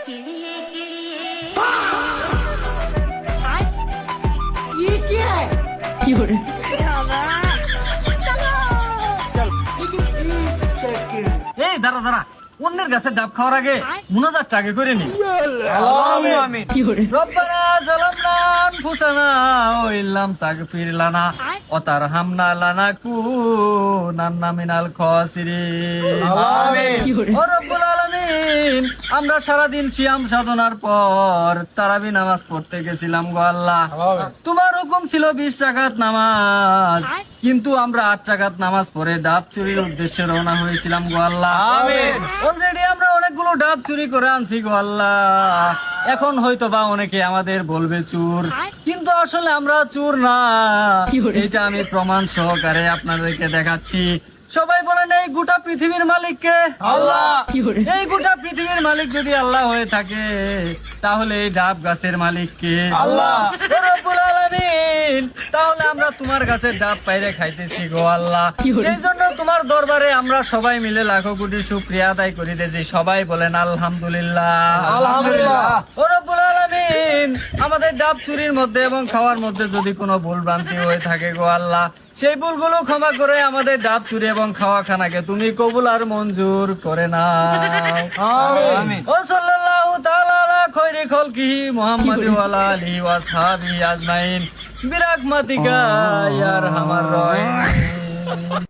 ये क्या है? लेकिन एक सेकंड এই দাঁড়া দাঁড়া, অন্যের গাছে ডাব খাওয়ার আগে মুনাজাতটা আগে করে নি। রব্বানা জালামনা আনফুসানা ওয়া ইল্লাম তাগফির লানা ওয়া তারহামনা লানাকুনান্না মিনাল খাসিরিন। ও রব্বুল আলামিন, আমরা সারাদিন সিয়াম সাধনার পর তারাবি নামাজ পড়তে গেছিলাম গো আল্লাহ। তোমার হুকুম ছিল 20 রাকাত নামাজ, কিন্তু আমরা 8 রাকাত নামাজ পড়ে ডাব চুরির উদ্দেশ্যে রওনা হয়েছিলাম গো আল্লাহ। অলরেডি আমরা অনেকগুলো ডাব চুরি করে আনছি গো আল্লাহ। এখন হয়তো বা অনেকে আমাদের বলবে চোর, কিন্তু আসলে আমরা চোর না। এটা আমি প্রমাণ সহকারে আপনাদেরকে দেখাচ্ছি। সবাই বলেন, এই গোটা পৃথিবীর মালিক কে? আল্লাহ। এই গোটা পৃথিবীর মালিক যদি আল্লাহ হয়ে থাকে, তাহলে এই ডাব গাছের মালিক কে? আল্লাহ। রব্বুল আলামিন, তাহলে আমরা তোমার গাছের ডাব পাইরে খাইতেছি গো আল্লাহ। সেই জন্য তোমার দরবারে আমরা সবাই মিলে লাখো কোটি শুকরিয়া আদায় করিতেছি। সবাই বলেন আলহামদুলিল্লাহ। আলহামদুলিল্লাহ। ও রব্বুল আলামিন, আমাদের ডাব চুরির মধ্যে এবং খাওয়ার মধ্যে যদি কোনো ভুল ভ্রান্তি হয়ে থাকে গো আল্লাহ, সেই ভুলগুলো ক্ষমা করে আমাদের ডাব চুরি এবং খাওয়া খানাকে তুমি কবুল আর মঞ্জুর করে নাও। আমিন। ও সাল্লাল্লাহু তাআলা আলা খায়রি খালকিহি মুহাম্মাদি ওয়া আলা আলিহি ওয়া আসহাবিহি আজমাইন বিরাহমাতিকা ইয়া আরহামার রাহিমিন।